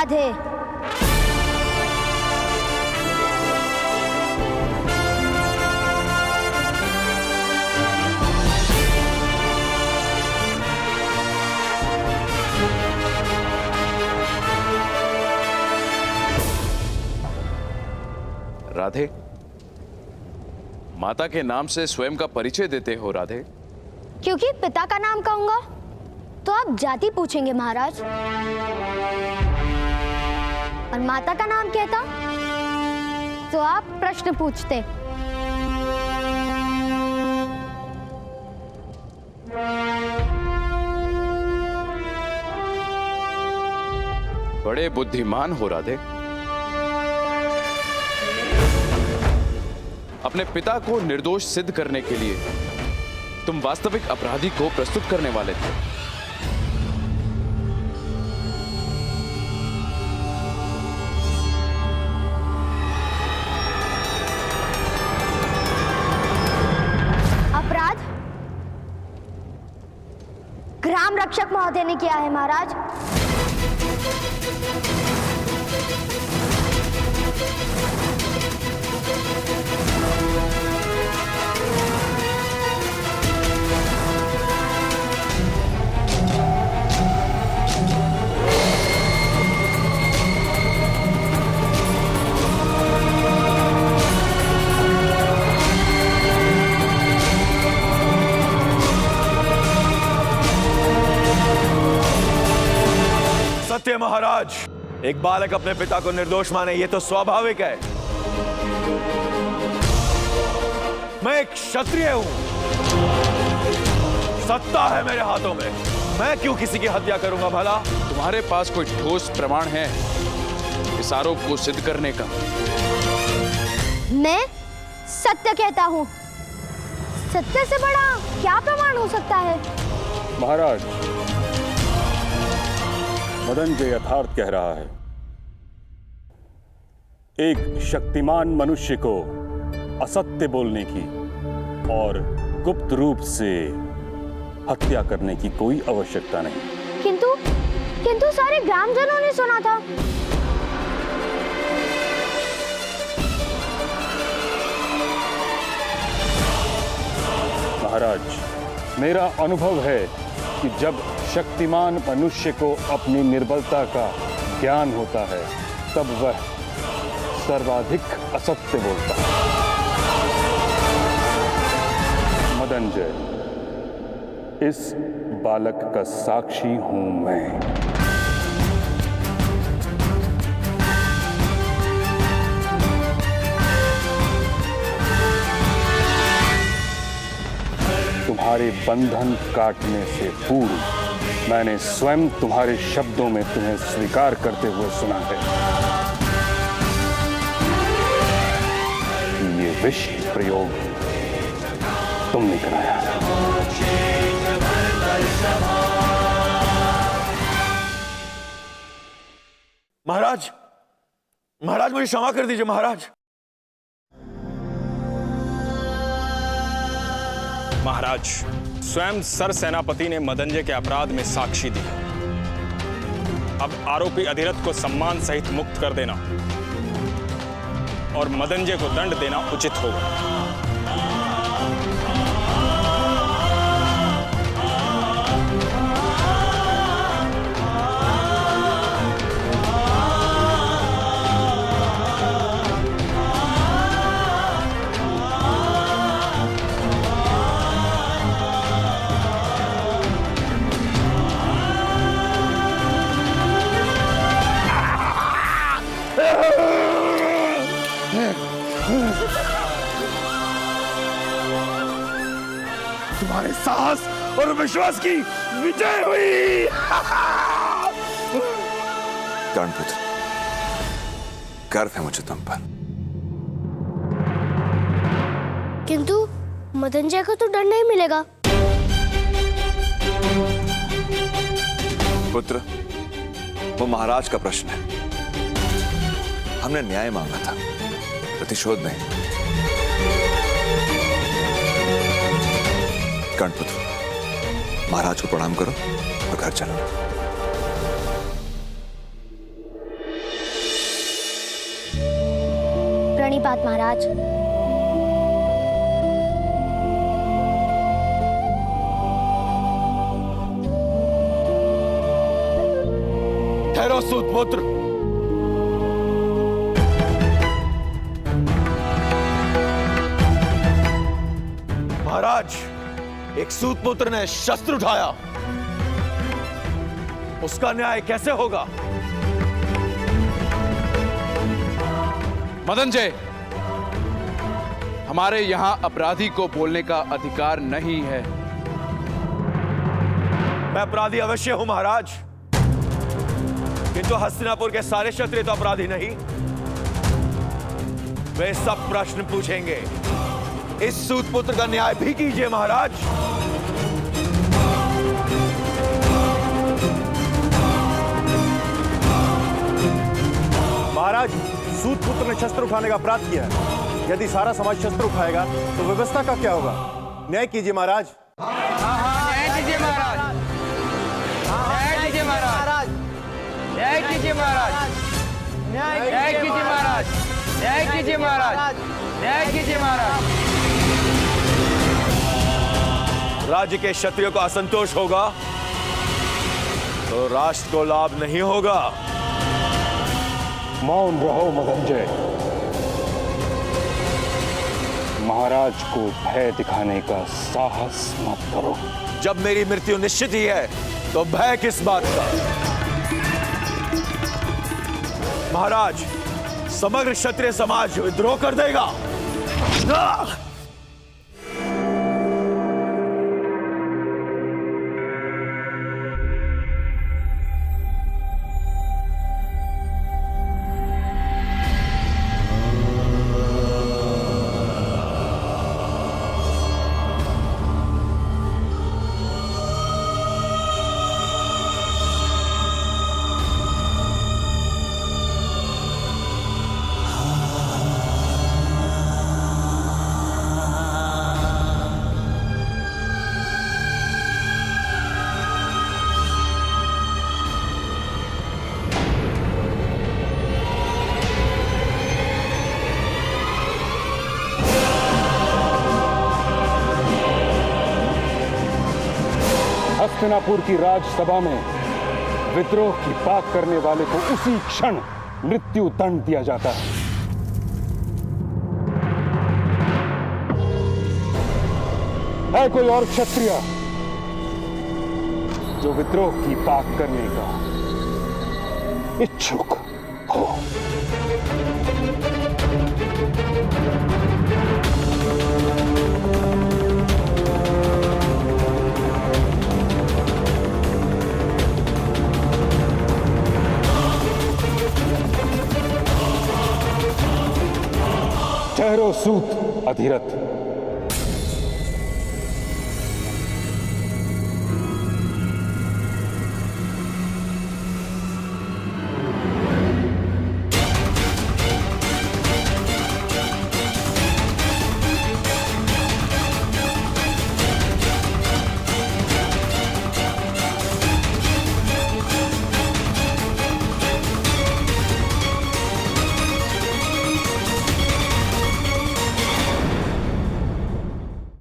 राधे। राधे, माता के नाम से स्वयं का परिचय देते हो राधे? क्योंकि पिता का नाम कहूंगा तो आप जाति पूछेंगे महाराज, और माता का नाम कहता तो आप प्रश्न पूछते। बड़े बुद्धिमान हो राधे। अपने पिता को निर्दोष सिद्ध करने के लिए तुम वास्तविक अपराधी को प्रस्तुत करने वाले थे। अपराध ग्राम रक्षक महोदय ने किया है महाराज। सत्य महाराज, एक बालक अपने पिता को निर्दोष माने ये तो स्वाभाविक है। मैं एक क्षत्रिय हूं, सत्ता है मेरे हाथों में, मैं क्यों किसी की हत्या करूंगा भला? तुम्हारे पास कोई ठोस प्रमाण है इस आरोप को सिद्ध करने का? मैं सत्य कहता हूं, सत्य से बड़ा क्या प्रमाण हो सकता है? महाराज, मदन जो यथार्थ कह रहा है। एक शक्तिमान मनुष्य को असत्य बोलने की और गुप्त रूप से हत्या करने की कोई आवश्यकता नहीं। किंतु सारे ग्रामजनों ने सुना था। महाराज, मेरा अनुभव है कि जब शक्तिमान मनुष्य को अपनी निर्बलता का ज्ञान होता है तब वह सर्वाधिक असत्य बोलता है। मदनजय, इस बालक का साक्षी हूं मैं। तुम्हारे बंधन काटने से पूर्व मैंने स्वयं तुम्हारे शब्दों में तुम्हें स्वीकार करते हुए सुना है कि ये विष प्रयोग तुमने कराया। महाराज, महाराज मुझे क्षमा कर दीजिए महाराज। महाराज, स्वयं सर सेनापति ने मदनजय के अपराध में साक्षी दी है। अब आरोपी अधिरथ को सम्मान सहित मुक्त कर देना और मदनजय को दंड देना उचित होगा। तुम्हारे साहस और विश्वास की विजय हुई। कर्णपुत्र, गर्व है मुझे तुम पर। किंतु मदनजय को तो दंड नहीं मिलेगा। पुत्र, वो महाराज का प्रश्न है। हमने न्याय मांगा था, प्रतिशोध नहीं। कर्णपुत्र, महाराज को प्रणाम करो और घर चलो। बात महाराज। ठहरो सूतपुत्र। महाराज, एक सूतपुत्र ने शस्त्र उठाया, उसका न्याय कैसे होगा? मदनजय, हमारे यहां अपराधी को बोलने का अधिकार नहीं है। मैं अपराधी अवश्य हूं महाराज, किंतु हस्तिनापुर के सारे क्षत्रिय तो अपराधी नहीं। वे सब प्रश्न पूछेंगे। इस सूतपुत्र का न्याय भी कीजिए महाराज। महाराज, सूतपुत्र ने शस्त्र उठाने का अपराध किया है। यदि सारा समाज शस्त्र उठाएगा तो व्यवस्था का क्या होगा? न्याय कीजिए महाराज। न्याय कीजिए महाराज। न्याय कीजिए महाराज। न्याय कीजिए महाराज। न्याय कीजिए महाराज। न्याय कीजिए महाराज। न्याय कीजिए महाराज। राज्य के क्षत्रियों को असंतोष होगा तो राष्ट्र को लाभ नहीं होगा। मौन रहो मदनजय। महाराज को भय दिखाने का साहस मत करो। जब मेरी मृत्यु निश्चित ही है तो भय किस बात का? महाराज, समग्र क्षत्रिय समाज विद्रोह कर देगा। हस्तिनापुर की राजसभा में विद्रोह की बात करने वाले को उसी क्षण मृत्यु दंड दिया जाता है। है कोई और क्षत्रिय जो विद्रोह की बात करने का इच्छुक हो? ठहरो सूत अधिरथ।